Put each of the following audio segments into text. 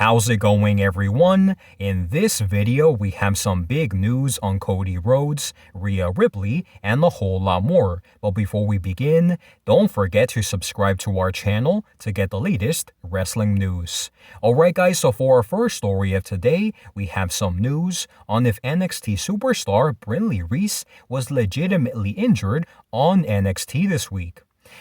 How's it going, everyone? In this video, we have some big news on Cody Rhodes, Rhea Ripley, and a whole lot more. But before we begin, don't forget to subscribe to our channel to get the latest wrestling news. Alright guys, so for our first story of today, we have some news on if NXT superstar Brinley Reece was legitimately injured on NXT this week.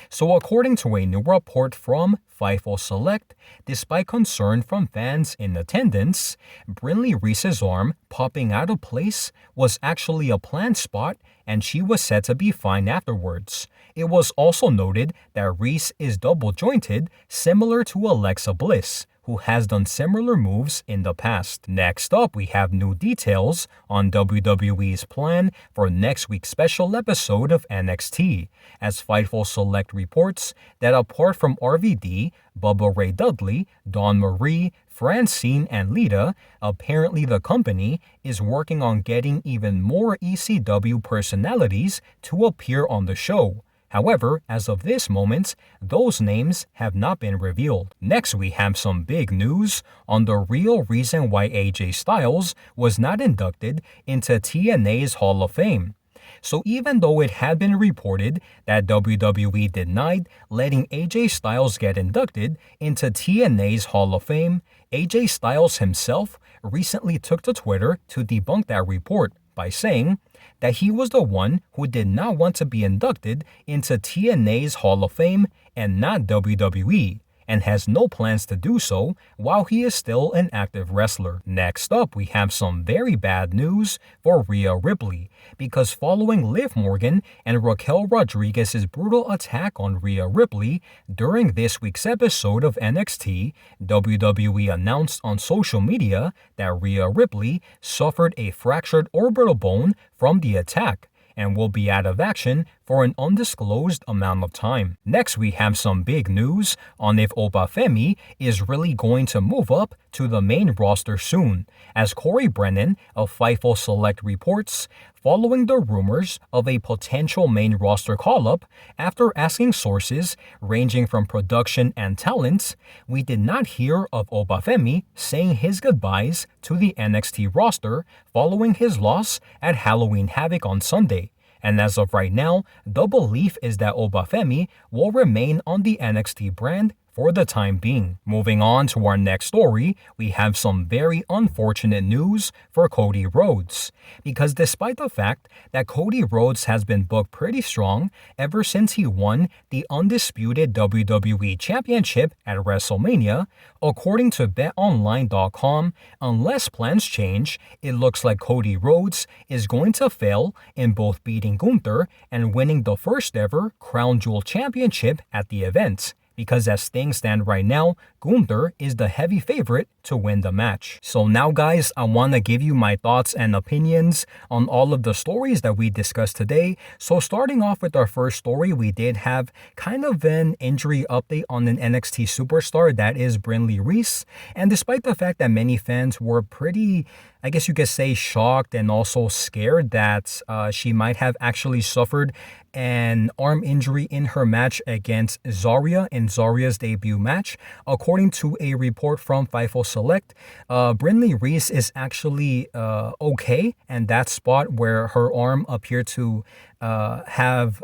So according to a new report from Fightful Select, despite concern from fans in attendance, Brinley Reese's arm popping out of place was actually a planned spot and she was said to be fine afterwards. It was also noted that Reese is double jointed, similar to Alexa Bliss, who has done similar moves in the past. Next up, we have new details on WWE's plan for next week's special episode of NXT, as Fightful Select reports that apart from RVD, Bubba Ray Dudley, Dawn Marie, Francine, and Lita, apparently the company is working on getting even more ECW personalities to appear on the show. However, as of this moment, those names have not been revealed. Next, we have some big news on the real reason why AJ Styles was not inducted into TNA's Hall of Fame. So even though it had been reported that WWE denied letting AJ Styles get inducted into TNA's Hall of Fame, AJ Styles himself recently took to Twitter to debunk that report by saying that he was the one who did not want to be inducted into TNA's Hall of Fame and not WWE, and has no plans to do so while he is still an active wrestler. Next up, we have some very bad news for Rhea Ripley, because following Liv Morgan and Raquel Rodriguez's brutal attack on Rhea Ripley during this week's episode of NXT, WWE announced on social media that Rhea Ripley suffered a fractured orbital bone from the attack and will be out of action for an undisclosed amount of time. Next, we have some big news on if Obafemi is really going to move up to the main roster soon, as Corey Brennan of Fightful Select reports, following the rumors of a potential main roster call-up, after asking sources ranging from production and talent, we did not hear of Obafemi saying his goodbyes to the NXT roster following his loss at Halloween Havoc on Sunday. And as of right now, the belief is that Obafemi will remain on the NXT brand for the time being. Moving on to our next story, we have some very unfortunate news for Cody Rhodes. Because despite the fact that Cody Rhodes has been booked pretty strong ever since he won the undisputed WWE Championship at WrestleMania, according to BetOnline.com, unless plans change, it looks like Cody Rhodes is going to fail in both beating Gunther and winning the first ever Crown Jewel Championship at the event, because as things stand right now, Gunther is the heavy favorite to win the match. So now guys, I want to give you my thoughts and opinions on all of the stories that we discussed today. So starting off with our first story, we did have kind of an injury update on an NXT superstar, that is Brinley Reece. And despite the fact that many fans were pretty, I guess you could say, shocked and also scared that she might have actually suffered an arm injury in her match against Zarya in Zarya's debut match. According to a report from Fightful Select, Brinley Reece is actually okay, and that spot where her arm appeared to have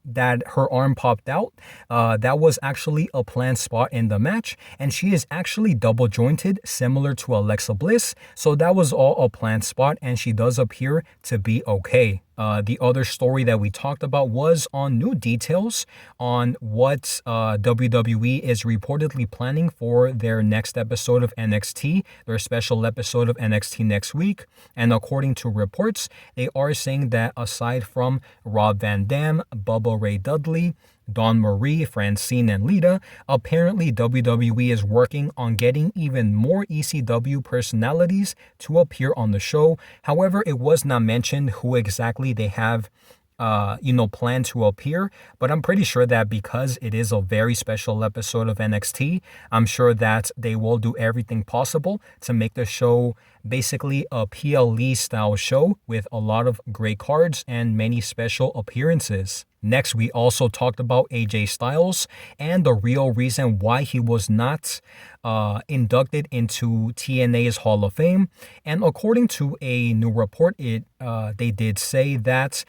that her arm popped out, that was actually a planned spot in the match, and she is actually double jointed similar to Alexa Bliss, so that was all a planned spot and she does appear to be okay. The other story that we talked about was on new details on what WWE is reportedly planning for their next episode of NXT, their special episode of NXT next week. And according to reports, they are saying that aside from Rob Van Dam, Bubba Ray Dudley, Dawn Marie, Francine, and Lita, apparently WWE is working on getting even more ECW personalities to appear on the show. However, it was not mentioned who exactly they have plan to appear, but I'm pretty sure that because it is a very special episode of NXT, I'm sure that they will do everything possible to make the show basically a PLE style show with a lot of great cards and many special appearances. Next, we also talked about AJ Styles and the real reason why he was not inducted into TNA's Hall of Fame. And according to a new report, they did say that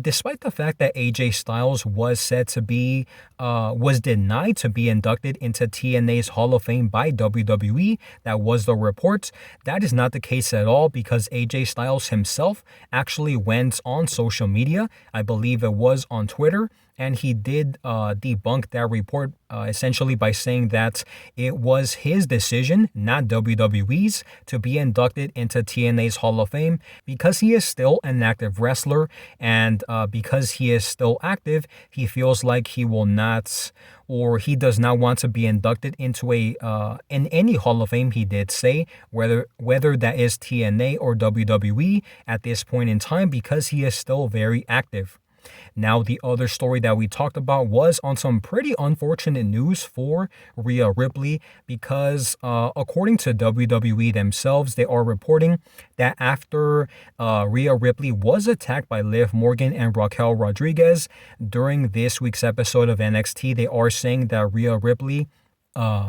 despite the fact that AJ Styles was said to be was denied to be inducted into TNA's Hall of Fame by WWE, that was the report. That is not the case at all, because AJ Styles himself actually went on social media, I believe it was on Twitter, and he did debunk that report essentially by saying that it was his decision, not WWE's, to be inducted into TNA's Hall of Fame because he is still an active wrestler, and because he is still active, he feels like he will not, or he does not want to be inducted into in any Hall of Fame, he did say, whether that is TNA or WWE at this point in time, because he is still very active. Now, the other story that we talked about was on some pretty unfortunate news for Rhea Ripley, because according to WWE themselves, they are reporting that after Rhea Ripley was attacked by Liv Morgan and Raquel Rodriguez during this week's episode of NXT, they are saying that Rhea Ripley,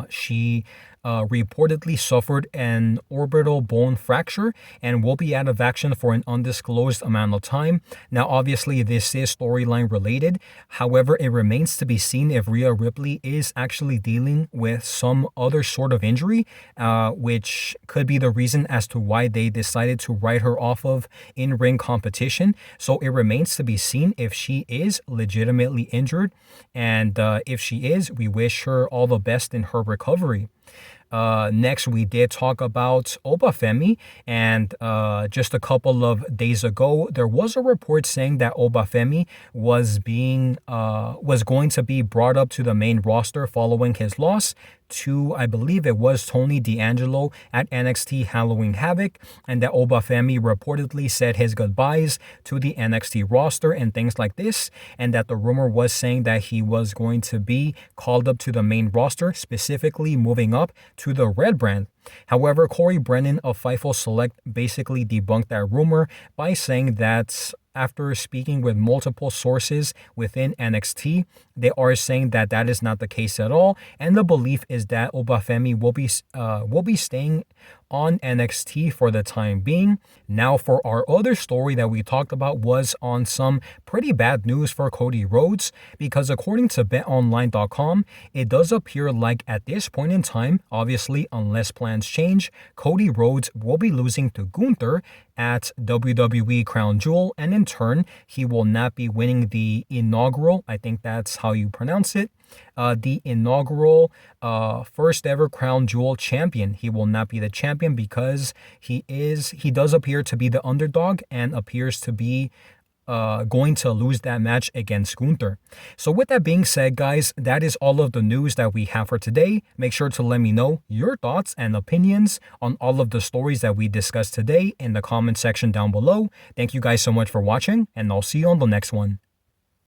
she reportedly suffered an orbital bone fracture and will be out of action for an undisclosed amount of time. Now, obviously, this is storyline related. However, it remains to be seen if Rhea Ripley is actually dealing with some other sort of injury, which could be the reason as to why they decided to write her off of in-ring competition. So it remains to be seen if she is legitimately injured. And if she is, we wish her all the best in her recovery. Next, we did talk about Oba Femi, and just a couple of days ago, there was a report saying that Oba Femi was going to be brought up to the main roster following his loss to, I believe it was Tony D'Angelo at NXT Halloween Havoc, and that Oba Femi reportedly said his goodbyes to the NXT roster and things like this, and that the rumor was saying that he was going to be called up to the main roster, specifically moving up to the Red brand. However, Corey Brennan of Fightful Select basically debunked that rumor by saying that after speaking with multiple sources within NXT, they are saying that that is not the case at all, and the belief is that Obafemi will be staying on NXT for the time being. Now, for our other story that we talked about was on some pretty bad news for Cody Rhodes, because according to BetOnline.com, it does appear like at this point in time, obviously unless plans change, Cody Rhodes will be losing to Gunther at WWE Crown Jewel, and in turn, he will not be winning the inaugural, I think that's how you pronounce it, the inaugural first ever Crown Jewel champion. He will not be the champion because he does appear to be the underdog and appears to be going to lose that match against Gunther. So with that being said, guys, that is all of the news that we have for today. Make sure to let me know your thoughts and opinions on all of the stories that we discussed today in the comment section down below. Thank you guys so much for watching, and I'll see you on the next one.